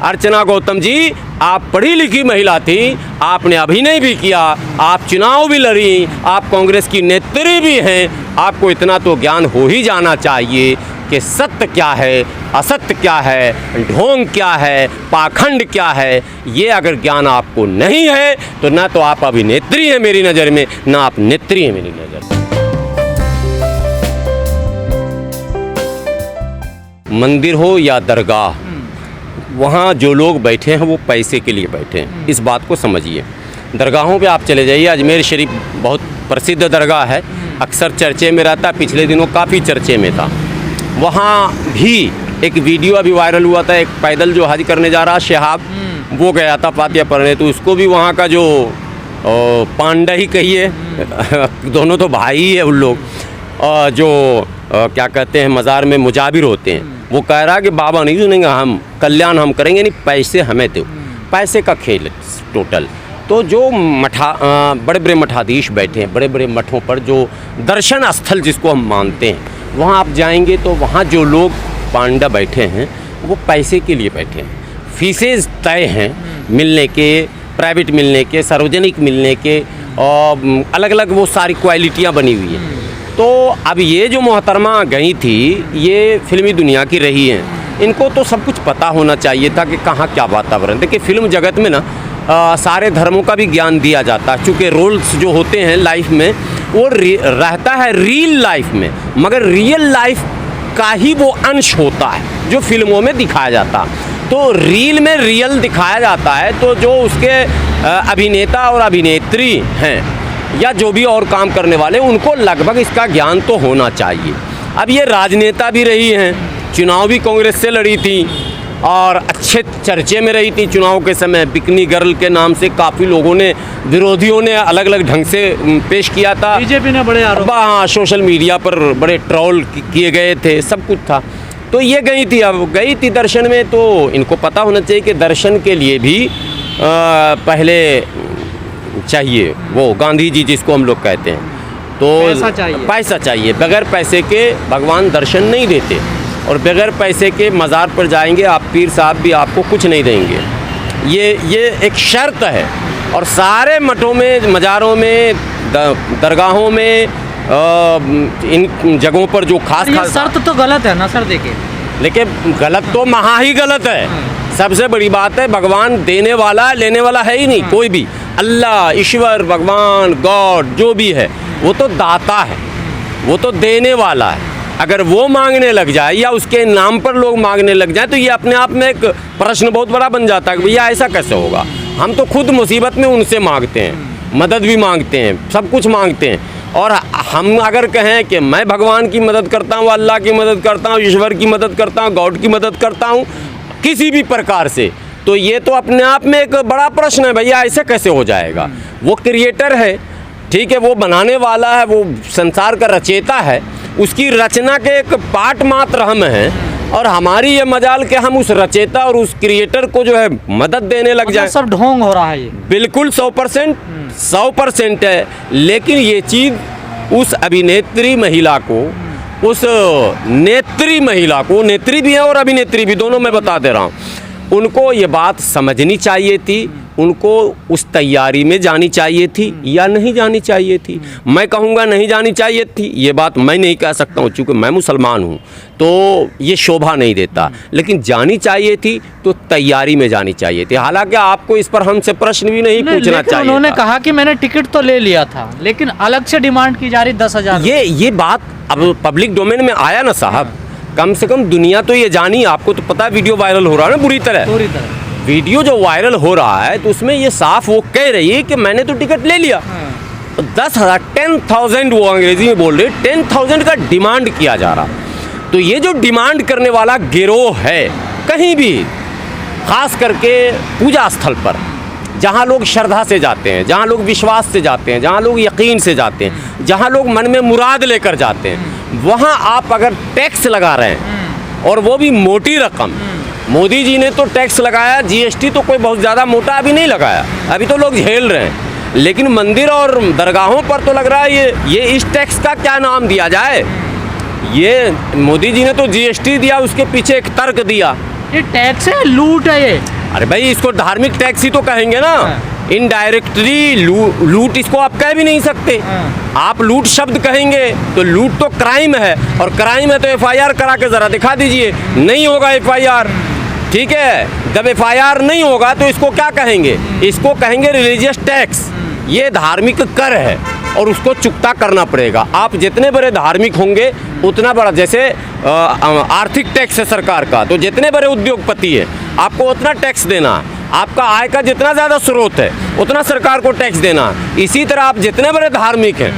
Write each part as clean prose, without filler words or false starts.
अर्चना गौतम जी, आप पढ़ी लिखी महिला थी, आपने अभिनय भी किया, आप चुनाव भी लड़ी, आप कांग्रेस की नेत्री भी हैं। आपको इतना तो ज्ञान हो ही जाना चाहिए कि सत्य क्या है, असत्य क्या है, ढोंग क्या है, पाखंड क्या है। ये अगर ज्ञान आपको नहीं है तो ना तो आप अभिनेत्री हैं मेरी नज़र में, ना आप नेत्री हैं मेरी नज़र में। मंदिर हो या दरगाह, वहाँ जो लोग बैठे हैं वो पैसे के लिए बैठे हैं, इस बात को समझिए। दरगाहों पे आप चले जाइए, अजमेर शरीफ बहुत प्रसिद्ध दरगाह है, अक्सर चर्चे में रहता, पिछले दिनों काफ़ी चर्चे में था। वहाँ भी एक वीडियो अभी वायरल हुआ था, एक पैदल जो हज करने जा रहा शहाब, वो गया था फातिहा पढ़ने, तो उसको भी वहाँ का जो पांडा ही कहिए दोनों तो भाई ही है उन लोग, जो क्या कहते हैं मज़ार में मुजाबिर होते हैं, वो कह रहा कि बाबा नहीं सुनेंगे, हम कल्याण हम करेंगे नहीं, पैसे हमें दो। पैसे का खेल टोटल। तो जो बड़े बड़े मठाधीश बैठे हैं, बड़े बड़े मठों पर जो दर्शन स्थल जिसको हम मानते हैं, वहाँ आप जाएंगे तो वहाँ जो लोग पांडा बैठे हैं वो पैसे के लिए बैठे हैं। फीसेज तय हैं मिलने के, प्राइवेट मिलने के, सार्वजनिक मिलने के, और अलग अलग वो सारी क्वालिटियाँ बनी हुई हैं। तो अब ये जो मोहतरमा गई थी, ये फिल्मी दुनिया की रही हैं, इनको तो सब कुछ पता होना चाहिए था कि कहाँ क्या वातावरण। देखिए फिल्म जगत में ना सारे धर्मों का भी ज्ञान दिया जाता है, चूँकि रोल्स जो होते हैं लाइफ में वो रहता है रियल लाइफ में, मगर रियल लाइफ का ही वो अंश होता है जो फिल्मों में दिखाया जाता है। तो रील में रियल दिखाया जाता है, तो जो उसके अभिनेता और अभिनेत्री हैं या जो भी और काम करने वाले, उनको लगभग इसका ज्ञान तो होना चाहिए। अब ये राजनेता भी रही हैं, चुनाव भी कांग्रेस से लड़ी थी और अच्छे चर्चे में रही थी चुनाव के समय। बिकनी गर्ल के नाम से काफ़ी लोगों ने, विरोधियों ने अलग अलग ढंग से पेश किया था। बीजेपी ने बड़े आरोप, हाँ, सोशल मीडिया पर बड़े ट्रोल किए गए थे, सब कुछ था। तो ये गई थी, अब गई थी दर्शन में, तो इनको पता होना चाहिए कि दर्शन के लिए भी पहले चाहिए वो गांधी जी जिसको हम लोग कहते हैं, तो पैसा चाहिए। बगैर पैसे के भगवान दर्शन नहीं देते, और बगैर पैसे के मज़ार पर जाएंगे आप, पीर साहब भी आपको कुछ नहीं देंगे। ये एक शर्त है। और सारे मठों में, मज़ारों में, दरगाहों में, इन जगहों पर जो खास शर्त तो गलत है ना सर, देखिए। लेकिन गलत तो महा ही गलत है। सबसे बड़ी बात है, भगवान देने वाला लेने वाला है ही नहीं कोई भी। अल्लाह, ईश्वर, भगवान, गॉड जो भी है वो तो दाता है, वो तो देने वाला है। अगर वो मांगने लग जाए या उसके नाम पर लोग मांगने लग जाए तो ये अपने आप में एक प्रश्न बहुत बड़ा बन जाता है कि भैया ऐसा कैसे होगा। हम तो खुद मुसीबत में उनसे मांगते हैं, मदद भी मांगते हैं, सब कुछ मांगते हैं। और हम अगर कहें कि मैं भगवान की मदद करता हूँ, अल्लाह की मदद करता हूँ, ईश्वर की मदद करता हूँ, गॉड की मदद करता हूँ किसी भी प्रकार से, तो ये तो अपने आप में एक बड़ा प्रश्न है। भैया ऐसे कैसे हो जाएगा? वो क्रिएटर है, ठीक है, वो बनाने वाला है, वो संसार का रचेता है, उसकी रचना के एक पार्ट मात्र हम हैं, और हमारी ये मजाल कि हम उस रचेता और उस क्रिएटर को जो है मदद देने लग जाए। सब ढोंग हो रहा है ये, बिल्कुल 100% है। लेकिन ये चीज़ उस अभिनेत्री महिला को, उस नेत्री महिला को, नेत्री भी है और अभिनेत्री भी, दोनों मैं बता दे रहा हूँ, उनको ये बात समझनी चाहिए थी, उनको उस तैयारी में जानी चाहिए थी या नहीं जानी चाहिए थी। मैं कहूँगा नहीं जानी चाहिए थी, ये बात मैं नहीं कह सकता हूँ, चूँकि मैं मुसलमान हूँ तो ये शोभा नहीं देता, लेकिन जानी चाहिए थी तो तैयारी में जानी चाहिए थी। हालांकि आपको इस पर हमसे प्रश्न भी नहीं पूछना चाहिए। उन्होंने कहा कि मैंने टिकट तो ले लिया था, लेकिन अलग से डिमांड की जा रही 10,000। ये बात अब पब्लिक डोमेन में आया ना साहब, कम से कम दुनिया तो ये जानी। आपको तो पता है वीडियो वायरल हो रहा है ना बुरी तरह। वीडियो जो वायरल हो रहा है तो उसमें ये साफ वो कह रही है कि मैंने तो टिकट ले लिया। 10,000, 10,000 वो अंग्रेजी में बोल रहे, 10,000 का डिमांड किया जा रहा। तो ये जो डिमांड करने वाला गिरोह है, कहीं भी खास करके पूजा स्थल पर, जहाँ लोग श्रद्धा से जाते हैं, जहाँ लोग विश्वास से जाते हैं, जहाँ लोग यकीन से जाते हैं, जहाँ लोग मन में मुराद लेकर जाते हैं, वहाँ आप अगर टैक्स लगा रहे हैं और वो भी मोटी रकम, मोदी जी ने तो टैक्स लगाया, जीएसटी तो कोई बहुत ज़्यादा मोटा अभी नहीं लगाया, अभी तो लोग झेल रहे हैं, लेकिन मंदिर और दरगाहों पर तो लग रहा है ये इस टैक्स का क्या नाम दिया जाए। ये मोदी जी ने तो जीएसटी दिया, उसके पीछे एक तर्क दिया ये टैक्स है, लूट है ये। अरे भाई इसको धार्मिक टैक्स ही तो कहेंगे ना। हाँ। इनडायरेक्टली लूट इसको आप कह भी नहीं सकते। हाँ। आप लूट शब्द कहेंगे तो लूट तो क्राइम है, और क्राइम है तो एफआईआर करा के ज़रा दिखा दीजिए। नहीं होगा एफआईआर, ठीक है। जब एफआईआर नहीं होगा तो इसको क्या कहेंगे? इसको कहेंगे रिलीजियस टैक्स। ये धार्मिक कर है और उसको चुकता करना पड़ेगा। आप जितने बड़े धार्मिक होंगे उतना बड़ा, जैसे आर्थिक टैक्स है सरकार का, तो जितने बड़े उद्योगपति है आपको उतना टैक्स देना है। आपका आय का जितना ज़्यादा स्रोत है उतना सरकार को टैक्स देना है। इसी तरह आप जितने बड़े धार्मिक हैं,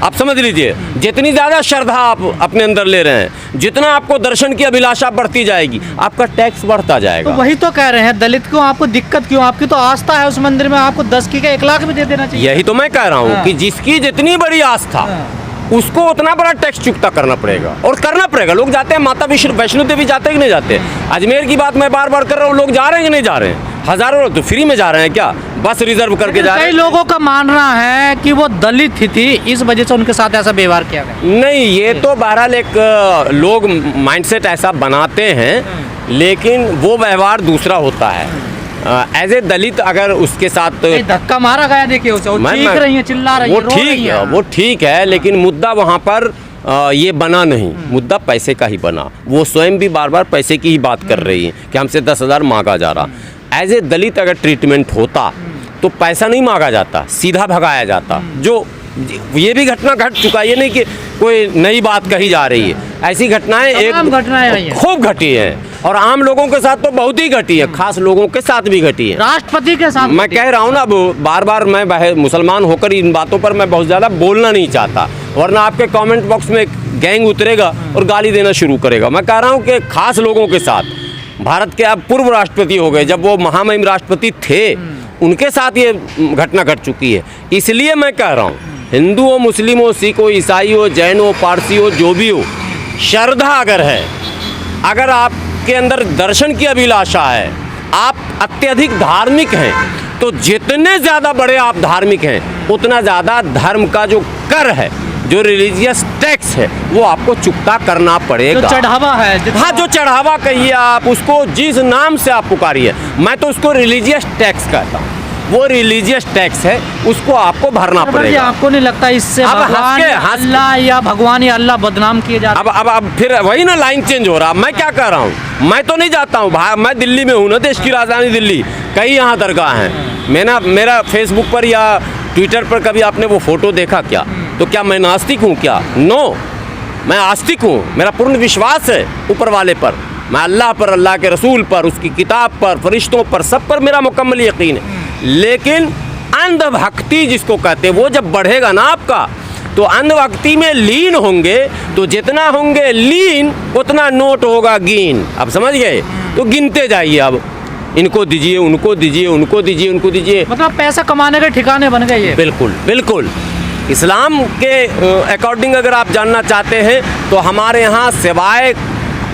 आप समझ लीजिए, जितनी ज़्यादा श्रद्धा आप अपने अंदर ले रहे हैं, जितना आपको दर्शन की अभिलाषा बढ़ती जाएगी, आपका टैक्स बढ़ता जाएगा। तो वही तो कह रहे हैं, दलित क्यों, आपको दिक्कत क्यों? आपकी तो आस्था है उस मंदिर में, आपको 10 की का 1 लाख भी दे देना चाहिए। यही तो मैं कह रहा हूँ हाँ। कि जिसकी जितनी बड़ी आस्था, हाँ। उसको उतना बड़ा टैक्स चुकता करना पड़ेगा, और करना पड़ेगा। लोग जाते हैं, माता वैष्णो देवी जाते हैं कि नहीं जाते? अजमेर की बात मैं बार बार कर रहा हूँ, लोग जा रहे हैं कि नहीं जा रहे हैं? हजारों लोग तो फ्री में जा रहे हैं क्या? बस रिजर्व करके जा रहे कई हैं। लोगों का मानना है कि वो दलित ही थी, इस वजह से उनके साथ ऐसा व्यवहार किया गया। नहीं, ये तो बहरहाल एक लोग माइंडसेट ऐसा बनाते हैं, लेकिन वो व्यवहार दूसरा होता है। एज ए दलित अगर उसके साथ धक्का मारा गया, देखिए उसे, वो चीख रही है, चिल्ला रही है, रो रही है। वो ठीक है, लेकिन मुद्दा वहाँ पर ये बना नहीं। मुद्दा पैसे का ही बना। वो स्वयं भी बार बार पैसे की ही बात कर रही है कि हमसे 10,000 मांगा जा रहा। एज ए दलित अगर ट्रीटमेंट होता तो पैसा नहीं मांगा जाता, सीधा भगाया जाता। जो ये भी घटना घट चुका है, ये नहीं कि कोई नई बात कही जा रही है। ऐसी घटनाएं खूब घटी हैं, और आम लोगों के साथ तो बहुत ही घटी है, खास लोगों के साथ भी घटी है। राष्ट्रपति के साथ मैं कह रहा हूँ ना, अब बार बार मैं मुसलमान होकर इन बातों पर मैं बहुत ज़्यादा बोलना नहीं चाहता, वरना आपके कमेंट बॉक्स में गैंग उतरेगा और गाली देना शुरू करेगा। मैं कह रहा हूँ कि खास लोगों के साथ, भारत के अब पूर्व राष्ट्रपति हो गए, जब वो महामहिम राष्ट्रपति थे, उनके साथ ये घटना घट चुकी है। इसलिए मैं कह रहा हूँ, हिंदू हो, मुस्लिम हो, सिख हो, ईसाई हो, जैन हो, पारसी हो, जो भी हो, श्रद्धा अगर है, अगर आपके अंदर दर्शन की अभिलाषा है, आप अत्यधिक धार्मिक हैं, तो जितने ज़्यादा बड़े आप धार्मिक हैं उतना ज़्यादा धर्म का जो कर है, जो रिलीजियस टैक्स है, वो आपको चुकता करना पड़ेगा। जो चढ़ावा है, हाँ, जो चढ़ावा कहिए आप उसको, जिस नाम से आप पुकारिए, मैं तो उसको रिलीजियस टैक्स कहता हूँ। वो रिलीजियस टैक्स है, उसको आपको भरना पड़ेगा। आपको नहीं लगता इससे भगवान अल्लाह या भगवान या अल्लाह बदनाम किए जा रहे? अब फिर वही ना, लाइन चेंज हो रहा। मैं क्या कह रहा हूँ, मैं तो नहीं जाता हूँ, मैं दिल्ली में हूँ ना, देश की राजधानी दिल्ली, कई यहाँ दरगाह हैं। मेरा फेसबुक पर या ट्विटर पर कभी आपने वो फोटो देखा क्या? तो क्या मैं नास्तिक हूँ क्या? नो, मैं आस्तिक हूँ। मेरा पूर्ण विश्वास है ऊपर वाले पर, मैं अल्लाह पर, अल्लाह के रसूल पर, उसकी किताब पर, फरिश्तों पर, सब पर मेरा मुकम्मल यकीन है। लेकिन अंधभक्ति जिसको कहते हैं, वो जब बढ़ेगा ना आपका, तो अंधभक्ति में लीन होंगे, तो जितना होंगे लीन उतना नोट होगा गिन। अब समझ गए? तो गिनते जाइए, अब इनको दीजिए, उनको दीजिए, उनको दीजिए, उनको दीजिए। मतलब पैसा कमाने के ठिकाने बन गए ये। बिल्कुल बिल्कुल। इस्लाम के अकॉर्डिंग अगर आप जानना चाहते हैं तो हमारे यहाँ सिवाय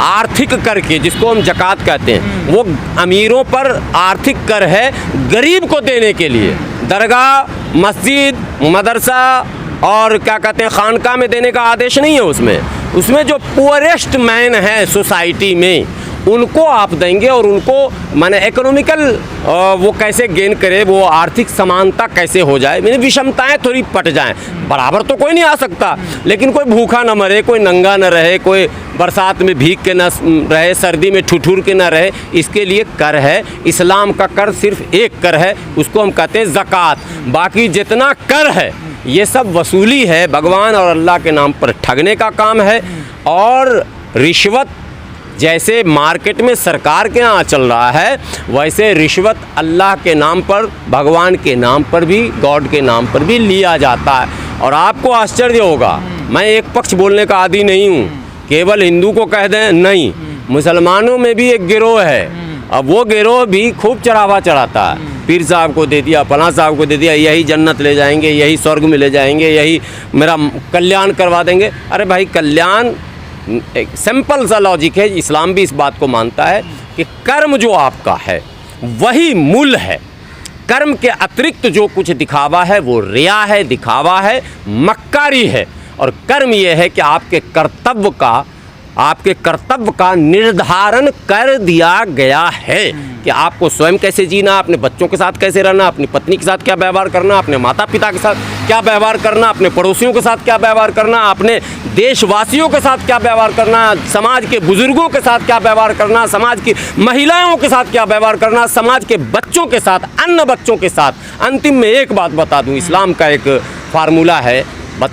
आर्थिक कर के, जिसको हम ज़कात कहते हैं, वो अमीरों पर आर्थिक कर है गरीब को देने के लिए। दरगाह, मस्जिद, मदरसा और क्या कहते हैं खानका में देने का आदेश नहीं है उसमें जो पुअरेस्ट मैन है सोसाइटी में, उनको आप देंगे, और उनको माने इकोनॉमिकल वो कैसे गेन करे, वो आर्थिक समानता कैसे हो जाए, यानी विषमताएं थोड़ी पट जाएं। बराबर तो कोई नहीं आ सकता, लेकिन कोई भूखा न मरे, कोई नंगा न रहे, कोई बरसात में भीग के न रहे, सर्दी में ठुठुर के न रहे, इसके लिए कर है। इस्लाम का कर सिर्फ एक कर है, उसको हम कहते हैं ज़कात। बाकी जितना कर है ये सब वसूली है, भगवान और अल्लाह के नाम पर ठगने का काम है। और रिश्वत जैसे मार्केट में सरकार के यहाँ चल रहा है, वैसे रिश्वत अल्लाह के नाम पर, भगवान के नाम पर भी, गॉड के नाम पर भी लिया जाता है। और आपको आश्चर्य होगा, मैं एक पक्ष बोलने का आदी नहीं हूँ, केवल हिंदू को कह दें नहीं, मुसलमानों में भी एक गिरोह है। अब वो गिरोह भी खूब चढ़ावा चढ़ाता है, पीर साहब को दे दिया, फलां साहब को दे दिया, यही जन्नत ले जाएंगे, यही स्वर्ग में ले जाएंगे, यही मेरा कल्याण करवा देंगे। अरे भाई, कल्याण एक सिंपल सा लॉजिक है, इस्लाम भी इस बात को मानता है कि कर्म जो आपका है वही मूल है। कर्म के अतिरिक्त जो कुछ दिखावा है वो रिया है, दिखावा है, मक्कारी है। और कर्म ये है कि आपके कर्तव्य का आपके कर्तव्य का निर्धारण कर दिया गया है कि आपको स्वयं कैसे जीना, अपने बच्चों के साथ कैसे रहना, अपनी पत्नी के साथ क्या व्यवहार करना, अपने माता पिता के साथ क्या व्यवहार करना, अपने पड़ोसियों के साथ क्या व्यवहार करना, अपने देशवासियों के साथ क्या व्यवहार करना, समाज के बुजुर्गों के साथ क्या व्यवहार करना, समाज की महिलाओं के साथ क्या व्यवहार करना, समाज के बच्चों के साथ, अन्य बच्चों के साथ। अंतिम में एक बात बता दूं, इस्लाम का एक फार्मूला है,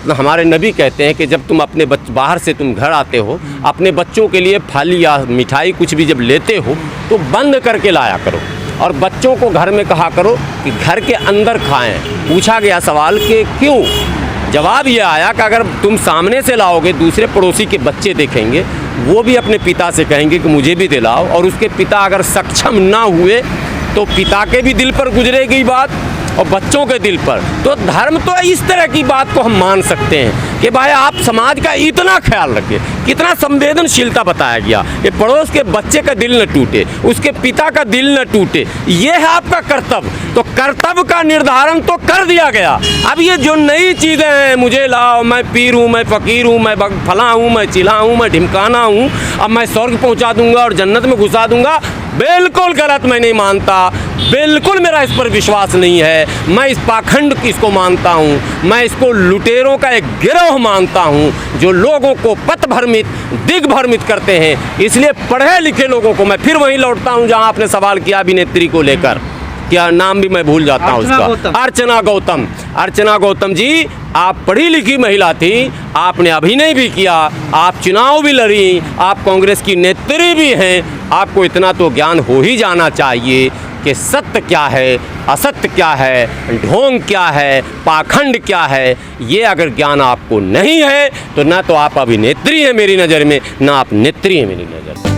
हमारे नबी कहते हैं कि जब तुम अपने बाहर से तुम घर आते हो, अपने बच्चों के लिए फल या मिठाई कुछ भी जब लेते हो तो बंद करके लाया करो, और बच्चों को घर में कहा करो कि घर के अंदर खाएं। पूछा गया सवाल कि क्यों? जवाब ये आया कि अगर तुम सामने से लाओगे, दूसरे पड़ोसी के बच्चे देखेंगे, वो भी अपने पिता से कहेंगे कि मुझे भी दिलाओ, और उसके पिता अगर सक्षम ना हुए तो पिता के भी दिल पर गुजरेगी बात और बच्चों के दिल पर। तो धर्म तो इस तरह की बात को हम मान सकते हैं कि भाई आप समाज का इतना ख्याल रखें, कितना संवेदनशीलता बताया गया कि पड़ोस के बच्चे का दिल न टूटे, उसके पिता का दिल न टूटे, ये है आपका कर्तव्य। तो कर्तव्य का निर्धारण तो कर दिया गया। अब ये जो नई चीज़ें हैं, मुझे लाओ, मैं पीर हूँ, मैं फ़कीर हूँ, मैं फलां हूँ, मैं चिल्हा हूँ, मैं ढिमकाना हूँ, अब मैं स्वर्ग पहुँचा दूँगा और जन्नत में घुसा दूँगा, बिल्कुल गलत, मैं नहीं मानता, बिल्कुल मेरा इस पर विश्वास नहीं है। मैं इस पाखंड इसको मानता हूँ, मैं इसको लुटेरों का एक गिरोह मानता हूँ जो लोगों को पथभ्रमित, दिग्भ्रमित करते हैं। इसलिए पढ़े लिखे लोगों को, मैं फिर वहीं लौटता हूँ जहाँ आपने सवाल किया अभिनेत्री को लेकर, क्या नाम भी मैं भूल जाता हूँ उसका, अर्चना गौतम। अर्चना गौतम जी, आप पढ़ी लिखी महिला थी, आपने अभिनय भी किया, आप चुनाव भी लड़ी, आप कांग्रेस की नेत्री भी हैं, आपको इतना तो ज्ञान हो ही जाना चाहिए कि सत्य क्या है, असत्य क्या है, ढोंग क्या है, पाखंड क्या है। ये अगर ज्ञान आपको नहीं है तो ना तो आप अभिनेत्री हैं मेरी नज़र में, ना आप नेत्री हैं मेरी नज़र में।